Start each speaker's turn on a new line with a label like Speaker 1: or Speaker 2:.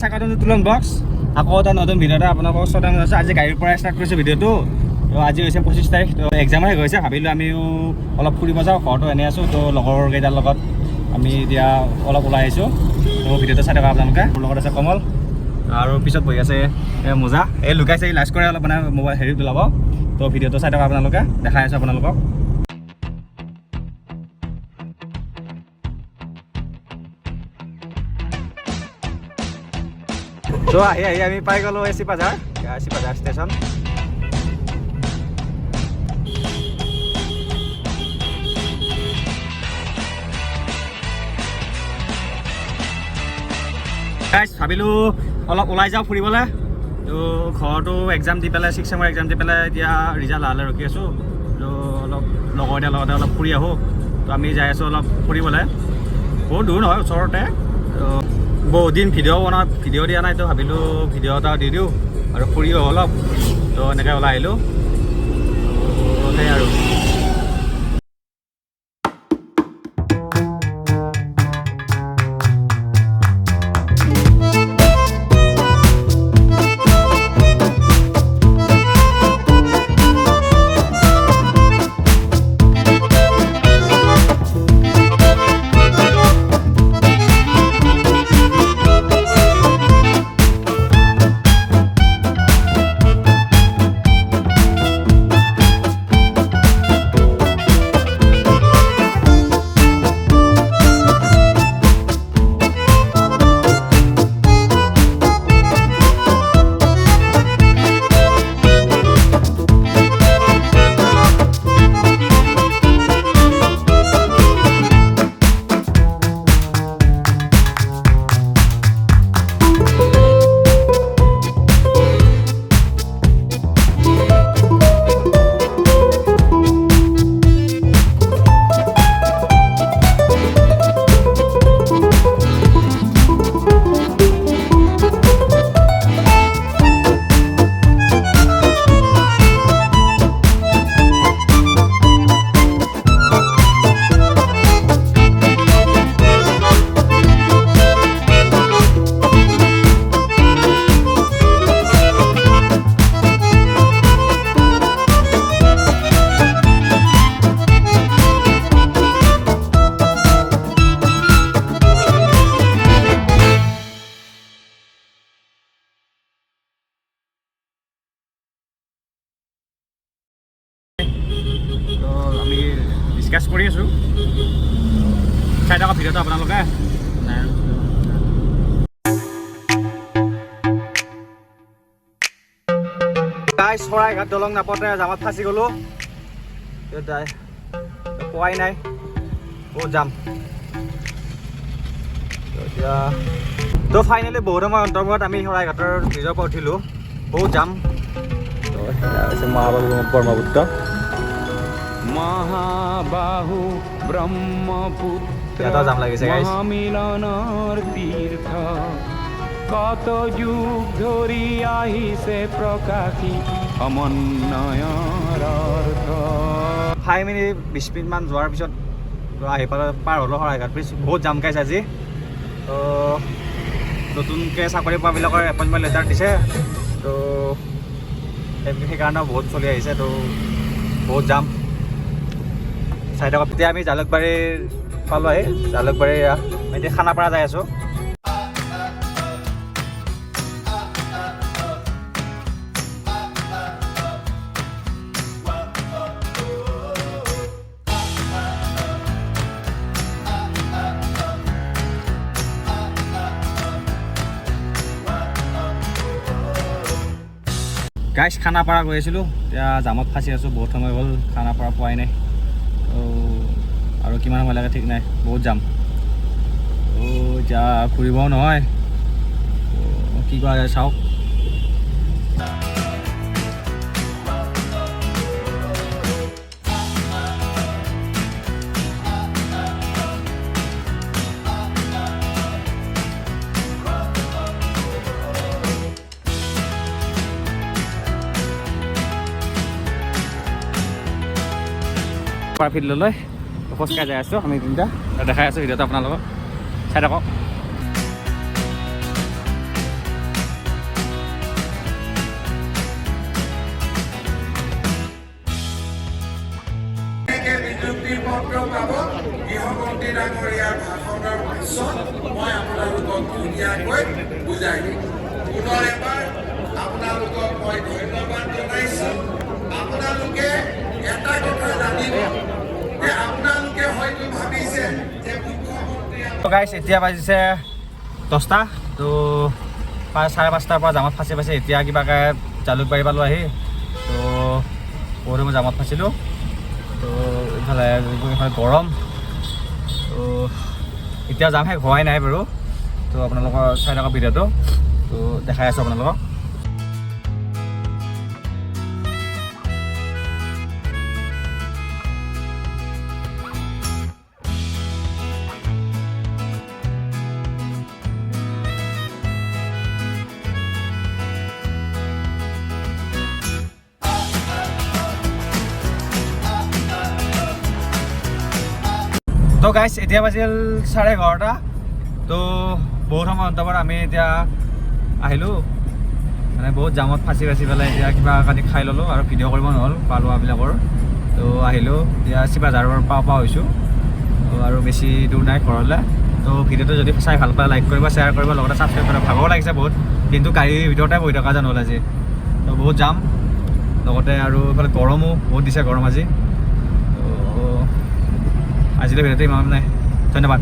Speaker 1: তুলন box আকৌ এটা নতুন ভিডিঅ'তে আপোনালোকক স্বাগতম জনাইছোঁ। আজি গাড়ীৰ পৰা ষ্টাৰ্ট কৰিছোঁ ভিডিঅ'টো। তো আজি হৈছে 25 তাৰিখ। তো এক্সাম শেষ হৈছে, ভাবিলোঁ আমিও অলপ ফুৰিব যাওঁ। ঘৰতো এনেই আছোঁ, তো লগৰ কেইটাৰ লগত আমি এতিয়া অলপ ওলাই আহিছোঁ। তো ভিডিঅ'টো চাই থকা আপোনালোকে। মোৰ লগত আছে কমল আৰু পিছত বহি আছে মোজা। এই লুকাইছে, এই লাজ কৰে অলপ মানে মোবাইল হেৰিত ওলাব। তো ভিডিঅ'টো চাই থকা আপোনালোকে, দেখাই আছোঁ আপোনালোকক। তো আহি আমি পাই গ'লোঁ চিপাঝাৰ ষ্টেচন। ভাবিলোঁ অলপ ওলাই যাওঁ ফুৰিবলৈ। তো ঘৰতো এক্সাম দি পেলাই 6 চেমৰ এক্সাম দি পেলাই এতিয়া ৰিজাল্ট আহালৈ ৰখি আছোঁ। তো অলপ লগৰ এটাৰ লগতে অলপ ফুৰি আহোঁ। তো আমি যাই আছোঁ অলপ ফুৰিবলৈ, বহুত দূৰ নহয়, ওচৰতে। বহুত দিন ভিডিঅ' দিয়া নাই, তো ভাবিলোঁ ভিডিঅ' এটা দি দিওঁ আৰু ফুৰিও অলপ। তো এনেকৈ ওলাই আহিলোঁ। সেই আৰু আমি ডিছকাছ কৰি আছোঁ। চাই থকা ভিডিঅ'টো আপোনালোকে। শৰাইঘাট দলং নাপাওঁতে জামত ফাঁচি গ'লোঁ। পোৱাই নাই, বহুত যাম। এতিয়া তো ফাইনেলি বহুত সময় অন্তৰ্গত আমি শৰাইঘাটৰ ব্ৰিজৰ পৰা উঠিলোঁ। বহুত যাম। তো সেয়া হৈছে মহাবাহু ব্ৰহ্মপুত্ৰ।
Speaker 2: মহাবাহু ব্ৰহ্মপুত্ৰ
Speaker 1: এটা জাম লাগিছে
Speaker 2: মহামিলনৰ তীৰ্থ, কত যুগ ধৰি আহিছে প্ৰকাশী সমন্বয়ৰ অৰ্থ।
Speaker 1: 5 মিনিট 20 মিনিটমান যোৱাৰ পিছত আহি পাৰ হ'লোঁ শৰাইঘাট ব্ৰিজ। বহুত জাম খাইছে আজি। তো নতুনকৈ চাকৰি পোৱাবিলাকৰ এপইণ্টমেণ্ট লেটাৰ দিছে। তো সেইকাৰণেও বহুত চলি আহিছে। তো বহুত জাম চাই থাকক। এতিয়া আমি জালুকবাৰী পালোঁ। জালুকবাৰী এতিয়া খানাপাৰা যাই আছোঁ। গাইছ খানাপাৰা গৈ আছিলোঁ, এতিয়া জামত ফাঁচি আছোঁ। বহুত সময় হ'ল, খানাপাৰা পোৱাই নাই। আৰু কিমান সময় লাগে ঠিক নাই, বহুত যাম। এতিয়া ফুৰিবও নহয়, কি কৰা যায় চাওক। ফিল্ডলৈ খোজকাঢ়ি যাই আছোঁ আমি তিনিটা, দেখাই আছোঁ ভিডিঅ'টো আপোনালোকক, চাই থাকক।
Speaker 3: পাব গৃহমন্ত্ৰী ডাঙৰীয়াৰ ভাষণৰ পিছত মই আপোনালোকক ধুনীয়াকৈ বুজাই দিম পুনৰ এবাৰ আপোনালোকক মই ধন্যবাদ জনাইছোঁ আপোনালোকে এটা কথা জানিব যে আপোনালোকে হয়তো ভাবিছে যে মুখ্যমন্ত্ৰী
Speaker 1: তো গাইছ এতিয়া বাজিছে 10টা তো 5:30টাৰ পৰা জামত ফাঁচি এতিয়া কিবাকে জালুকবাৰী পালোঁ আহি তো বহুত মই জামত ফাঁচিলোঁ তো ইফালে গৰম তো এতিয়া যাম শেষ হোৱাই নাই বাৰু তো আপোনালোকৰ চাই থকা ভিডিঅ'টো তো দেখাই আছোঁ আপোনালোকক তো গাইছ এতিয়া বাজিল 11:30 তো বহুত সময় অন্তৰৰ আমি এতিয়া আহিলোঁ মানে বহুত জামত ফাঁচি পেলাই এতিয়া কিবা কাটি খাই ল'লোঁ আৰু ভিডিঅ' কৰিব নহ'ল পালোৱাবিলাকৰ তো আহিলোঁ এতিয়া চিপাঝাৰৰ পাওঁ হৈছোঁ আৰু বেছি দূৰ নাই ঘৰলৈ তো ভিডিঅ'টো যদি চাই ভাল পায় লাইক কৰিব শ্বেয়াৰ কৰিব লগতে ছাবস্ক্ৰাইব কৰিব ভাগৰ লাগিছে বহুত কিন্তু গাড়ীৰ ভিতৰতে বহি থকা যেন হ'ল আজি তো বহুত যাম লগতে আৰু এইফালে গৰমো বহুত দিছে গৰম আজি তো আজিলৈ ভিডিঅ'টো ইমান নাই ধন্যবাদ